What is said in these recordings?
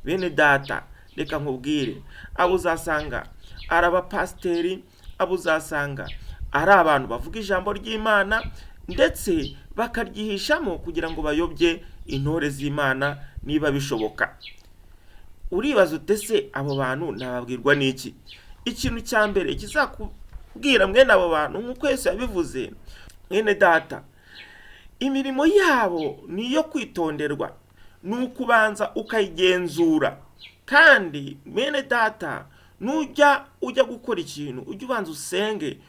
bene data reka nkubwire, abo uzasanga ari abapasiteri, abo uzasanga ari abantu bavuga ijambo ry'Imana ndetse bakaryihishamo kugira ngo bayobye intore z'Imana niba bishoboka. Uribaza utese abo bantu nababwirwa n'iki? Ikintu cya mbere kizakubwira mwene abo bantu nk'uko Yesu yabivuze, mwene data, imirimo yabo ni iyo kwitonderwa, ni ukubanza ukayigenzura. Kandi mwene data, ujya gukora ikintu ujya ubanza usenge.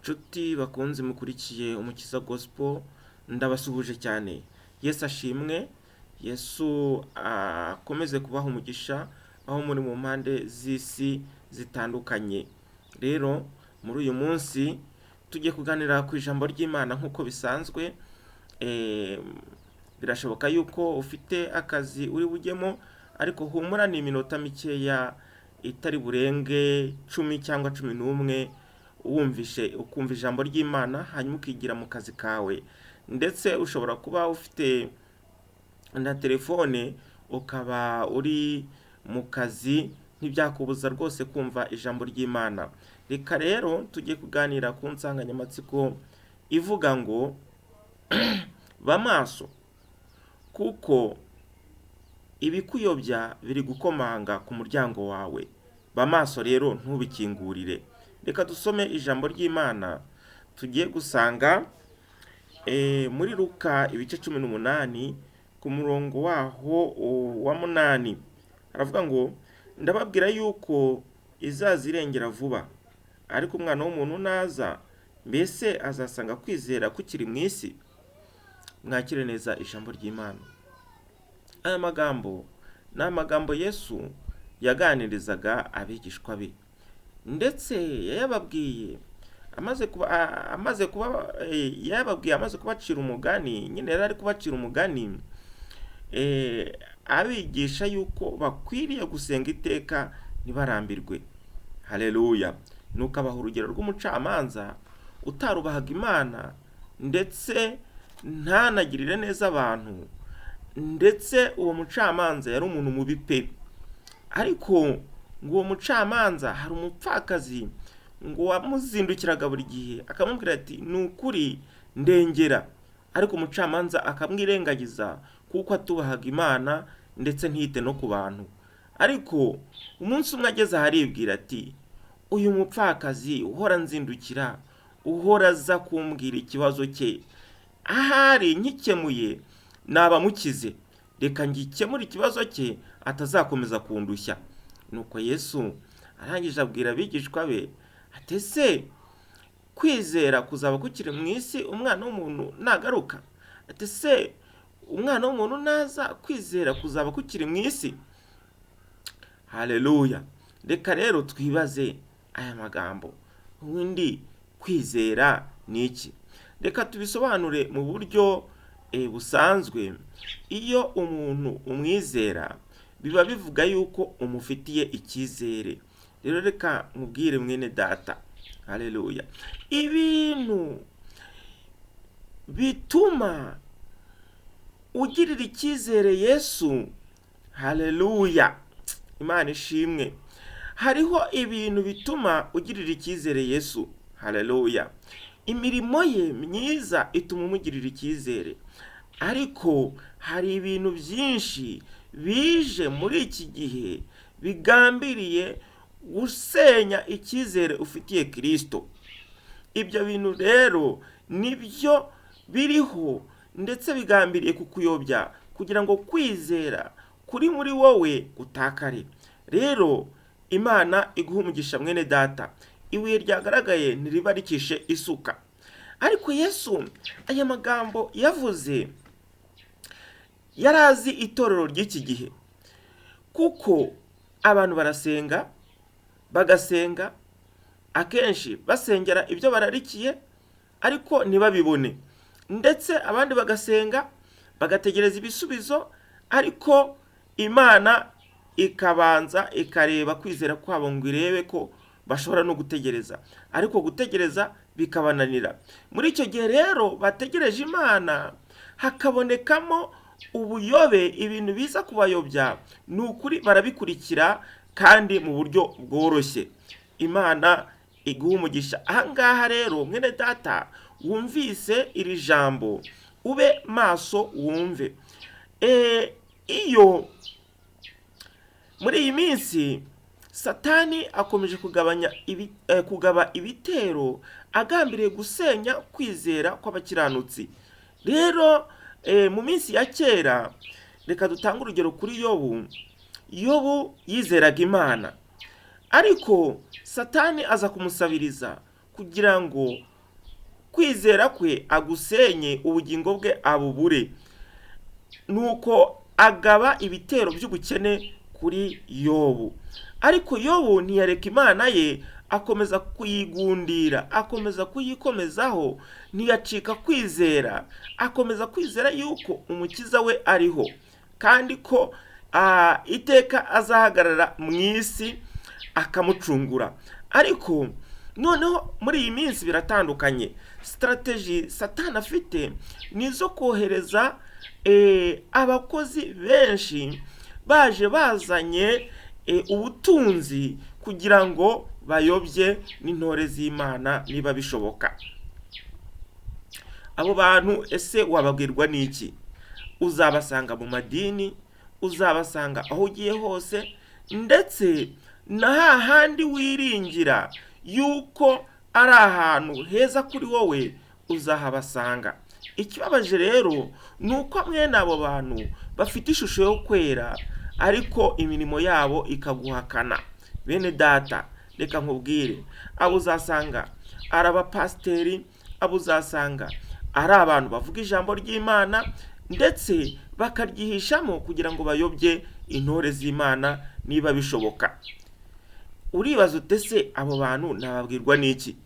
Nshuti bakunze mukurikiye Umukiza Gospel, ndabasuhuje cyane. Yesu ashimwe, Yesu akomeze kubaha umugisha aho muri mu mpande z'isi zitandukanye. Rero muri uyu munsi tugiye kuganira ku ijambo ry'Imana nk'uko bisanzwe. Birashoboka yuko ufite akazi uri bujyemo, ariko humura ni iminota mikeya itari burenge 10 cyangwa 11 ukumva ijambo ry'Imana hanyuma ukigira mu kazi kawe. Ndetse ushobora kuba ufite na telefone ukaba uri mu kazi, ntibyakubuza rwose kumva ijambo ry'Imana. Reka rero tugiye kuganira ku nsanganyamatsiko ivuga ngo bamaso, kuko ibikuyobya biri gukomanga ku muryango wawe. Bamaso rero ntubikingurire. Reka dusome ijambo ry'Imana tugiye gusanga muri Luka ibice 18 ku murongo waho wa 8. Aravuga ngo, ndababwira yuko izazirengera vuba, ariko umwana w'umuntu naza, mbese azasanga kwizera kukiri mu isi? Mwakire neza ijambo ry'Imana. Aya magambo ni amagambo Yesu yaganirizaga abigishwa be, ndetse yababwiye amaze kubacira umugani. Nyine yari ari kubacira umugani abigisha yuko bakwiriye gusenga iteka ntibarambirwe. Haleluya. Nuko abaha urugero rw'umucamanza utarubahaga Imana ndetse ntanagirire neza abantu, ndetse uwo mucamanza yari umuntu mubi pe. Ariko ngo uwo mucamanza hari umupfakazi ngo wamuzindukiraga buri gihe akamubwira ati ni ukuri ndengera, ariko umucamanza akamwirengagiza kuko atubahaga Imana ndetse ntiyite no ku bantu. Ariko umunsi umwe ageze aharibwira ati, uyu mupfakazi uhora nzindukira, uhora aza kumbwira ikibazo cye, ahari nkikemuye nabamukize, reka ngikemure ikibazo cye atazakomeza kundushya. Nuko Yesu arangije abwira abigishwa be ati, ese kwizera kuzaba kukiri mu isi umwana w'umuntu nagaruka? Ati, se umwana w'umuntu naza, kwizera kuzaba kukiri mu isi? Haleluya. Reka rero twibaze aya magambo, ubundi kwizera ni iki? Reka tubisobanure mu buryo busanzwe. Iyo umuntu umwizera biba bivuga yuko umufitiye icyizere. Rero reka nkubwire mwene data, haleluya, ibintu bituma ugirira icyizere Yesu, haleluya, Imana ishimwe. Hariho ibintu bituma ugirira icyizere Yesu, haleluya. Imirimo ye myiza ituma umugirira icyizere, ariko hari ibintu byinshi bije muri iki gihe bigambiriye gusenya icyizere ufitiye Kristo. Ibyo bintu rero nibyo biriho ndetse bigambiriye kukuyobya kugira ngo kwizera kuri muri wowe gutakare. Rero Imana iguha umugisha mwene data. Ibuye ryagaragaye ntiribarikishe isuka. Ariko Yesu aya magambo yavuze yarazi itorero ry'iki gihe, kuko abantu bagasenga akenshi basengera ibyo bararikiye ariko ntibabibone, ndetse abandi bagasenga bagategereza ibisubizo, ariko Imana ikabanza ikareba kwizera kwabo ngo irebe ko bashobora no gutegereza, ariko gutegereza bikabananira. Muri icyo gihe rero bategereje Imana, hakabonekamo ubuyobe, ibintu biza kubayobya, ni ukuri barabikurikira kandi mu buryo bworoshye. Imana iguha umugisha. Ahangaha rero mwene data wumvise iri jambo, ube maso wumve. Iyo muri iyi minsi Satani akomeje kugaba ibitero agambiriye gusenya kwizera kw'abakiranutsi. Rero mu minsi ya kera, reka dutange urugero kuri Yobu yizeraga Imana, ariko Satani aza kumusabiriza kugira ngo kwizera kwe agusenye, ubugingo bwe abubure, nuko agaba ibitero by'ubukene kuri Yobu. Ariko Yobu ntiyareka Imana ye, akomeza kuyigundira, akomeza kuyikomezaho, ntiyacika kwizera, akomeza kwizera yuko umukiza we ariho, kandi ko iteka azahagarara mu isi akamucungura. Ariko noneho muri iyi minsi biratandukanye. Strategy Satani afite nizo kohereza abakozi benshi baje bazanye ubutunzi kugira ngo bayobye n'intore z'Imana niba bishoboka. Abo bantu ese wababwirwa n'iki? Uzabasanga mu madini, uzabasanga aho ugiye hose, ndetse na hahandi wiringira yuko ari ahantu heza kuri wowe uzahabasanga. Ikibabaje rero ni uko mwene abo bantu bafite ishusho yo kwera, ariko imirimo yabo ikaguhakana. Bene data, reka nkubwire, abo uzasanga ari abapasiteri, abo uzasanga ari abantu bavuga ijambo ry'Imana, ndetse bakaryihishamo kugira ngo bayobye intore z'Imana niba bishoboka. Uribaza utese abo bantu nababwirwa n'iki?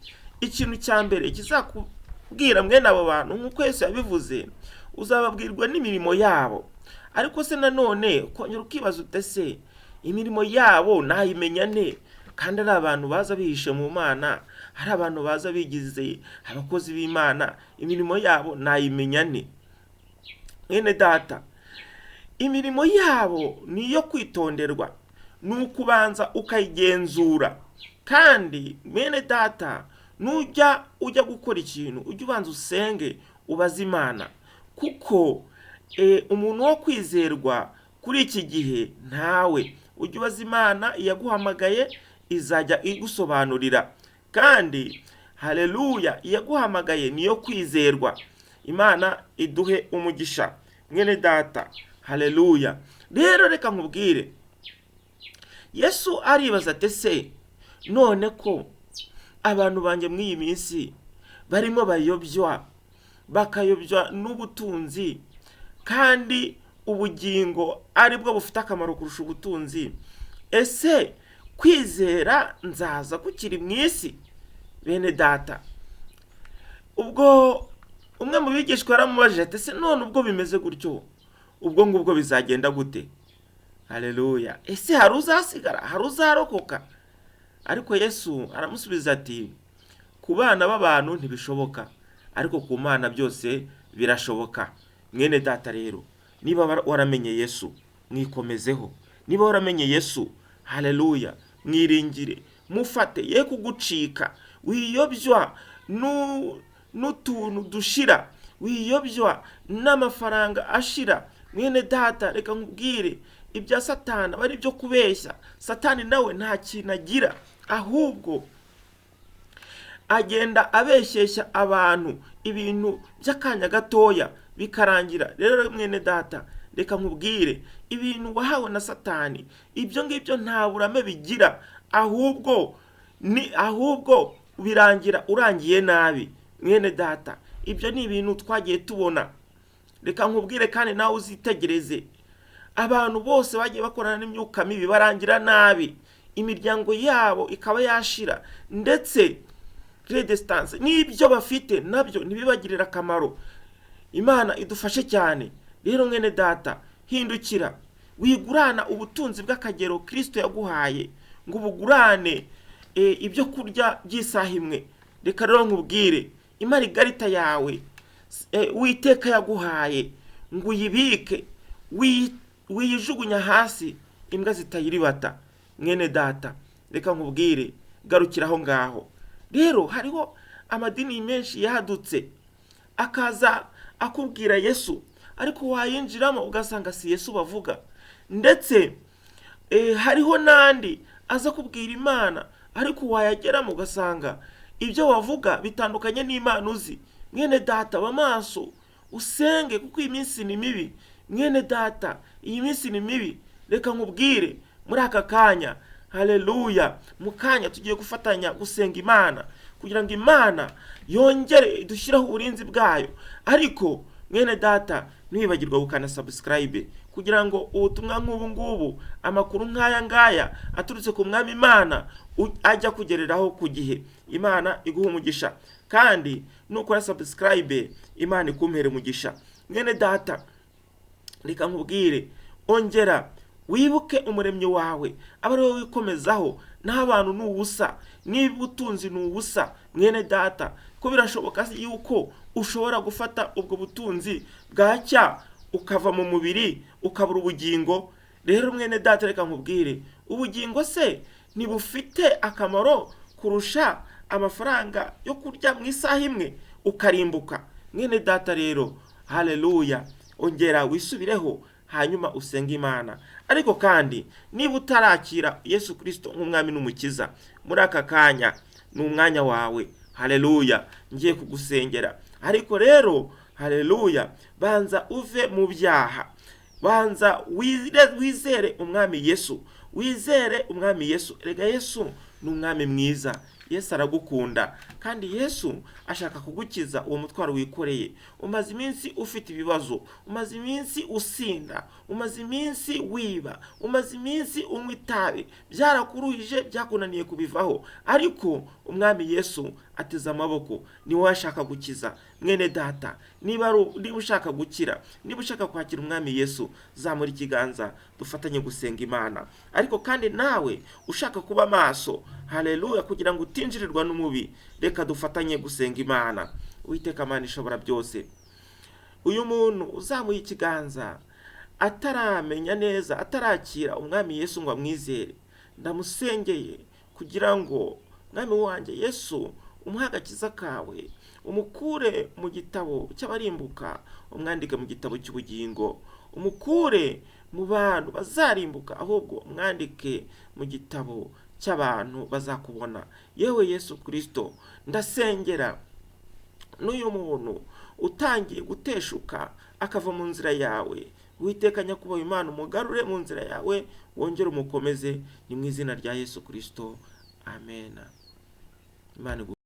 Ikintu cya mbere kizakubwira mwene abo bantu, nk'uko Yesu yabivuze, uzababwirwa n'imirimo yabo. Ariko se nanone kongera ukibaza utese imirimo yabo nayimenya nte? Kandi ari abantu baza bihishe mu Mana, hari abantu baza bigize abakozi b'Imana, imirimo yabo nayimenya nte? Mwene data, imirimo yabo niyo kwitonderwa, nukubanza ukayigenzura. Kandi mwene data, ujya gukora ikintu, ujya ubanza usenge, ubaze Imana, kuko umuntu wo kwizerwa kuri iki gihe ntawe. Ujya ubaza Imana, iyaguhamagaye izajya igusobanurira, kandi haleluya, iyaguhamagaye niyo kwizerwa. Imana iduhe umugisha mwene data, haleluya. Rero reka nkubwire, Yesu aribaza atese none ko abantu banjye muri iyi minsi barimo bakayobywa n'ubutunzi, kandi ubugingo aribwo bufite akamaro kurusha ubutunzi, ese kwizera nzaza kukiri mu isi? Bene data, ubwo umwe mu bigishwa yaramubajije ati ese none ubwo bimeze gutyo, ubwo ngubwo bizagenda gute? Haleluya. Ese hari uzasigara, hari uzarokoka? Ariko Yesu aramusubiza ati ku bana b'abantu ntibishoboka, ariko ku Mana byose birashoboka. Mwene data rero, niba waramenye Yesu, mwikomezeho. Niba waramenye Yesu, haleluya, mwiringire, mufate, ye kugucika, wiyobywa n'utuntu dushira, wiyobywa n'amafaranga ashira. Mwene data, reka nkubwire, ibya Satani bari byo kubeshya. Satani nawe nta kintu agira, ahubwo agenda abeshyeshya abantu ibintu by'akanya gatoya bikarangira. Rero mwene data, reka nkubwire, ibintu wahawe na Satani, ibyo ngibyo nta burame bigira, ahubwo birangira urangiye nabi. Mwene data, ibyo ni ibintu twagiye tubona. Reka nkubwire kandi nawe uzitegereze, abantu bose bagiye bakorana n'imyuka mibi barangira nabi, imiryango yabo ikaba yashira, ndetse redestance n'ibyo bafite nabyo ntibibagirira akamaro. Imana idufashe cyane. Rero mwene data, hindukira, wigurana ubutunzi bw'akagero Kristo yaguhaye, ngo ubugurane ibyo kurya by'isaha imwe. Reka rero nkubwire, imarigarita yawe Uwiteka yaguhaye, ngo uyibike, wiyijugunya hasi imbwa zitayiribata. Mwene data, reka nkubwire, garukira aho ngaho. Rero hariho amadini menshi yahadutse akaza akubwira Yesu, ariko wayinjiramo ugasanga si Yesu bavuga. Ndetse hariho nandi aza kubwira Imana, ariko wayageramo ugasanga ibyo wavuga bitandukanye n'Imana uzi. Mwene data, bamaso usenge, kuko iyi minsi ni mibi. Mwene data, iyi minsi ni mibi. Reka nkubwire muri aka kanya, haleluya, mu kanya tugiye gufatanya gusenga Imana kugira ngo Imana yongere idushyiraho uburinzi bwayo. Ariko mwene data, ntiwibagirwe gukanda subscribe kugira ngo ubutumwa nk'ubu ngubu, amakuru nk'aya ngaya aturutse ku Mwami Imana ajya kugereraho ku gihe. Imana iguha umugisha, kandi nukora subscribe Imana ikumpere umugisha. Mwene data, reka nkubwire, ongera wibuke umuremyi wawe, aba ari wowe wikomezaho. Naho abantu ni ubusa, niba ubutunzi ni ubusa. Mwene data, ko birashoboka yuko ushobora gufata ubwo butunzi bwacya ukava mu mubiri ukabura ubugingo. Rero mwene data, reka nkubwire, ubugingo se ntibufite akamaro kurusha amafaranga yo kurya mu isaha imwe ukarimbuka? Mwene data rero, haleluya, ongera wisubireho, hanyuma usenga Imana. Ariko kandi niba utarakira Yesu Kristo nk'umwami n'umukiza, muri aka kanya ni umwanya wawe. Haleluya, ngiye kugusengera. Ariko rero, haleluya, banza uve mu byaha, banza wizere umwami Yesu, wizere umwami Yesu. Erega Yesu ni umwami mwiza, Yesu aragukunda, kandi Yesu ashaka kugukiza uwo mutwaro wikoreye. Umaze iminsi ufite ibibazo, umaze iminsi usinda, umaze iminsi wiba, umaze iminsi unywa itabi, byarakuruhije, byakunaniye kubivaho, ariko umwami Yesu ateze amaboko, ni wowe ashaka gukiza. Mwene data, niba ushaka gukira, niba ushaka kwakira umwami Yesu, zamura ikiganza dufatanye gusenga Imana. Ariko kandi nawe ushaka kuba maso, haleluya, kugira ngo utinjirirwa n'umubi, reka dufatanye gusenga Imana. Uwiteka Mana ishobora byose, uyu muntu uzamuye ikiganza ataramenya neza, atarakira umwami Yesu ngo amwizere, ndamusengeye kugira ngo mwami wanjye Yesu umuhe agakiza kawe, umukure mu gitabo cy'abarimbuka, umwandike mu gitabo cy'ubugingo. Umukure mu bantu bazarimbuka, ahubwo umwandike mu gitabo cy'abantu bazakubona. Yewe Yesu Kristo, ndasengera n'uyu muntu utangiye guteshuka akava mu nzira yawe. Uwiteka nyakubahwa Imana, umugarure mu nzira yawe, wongere umukomeze, ni mu izina rya Yesu Kristo, amen. Imana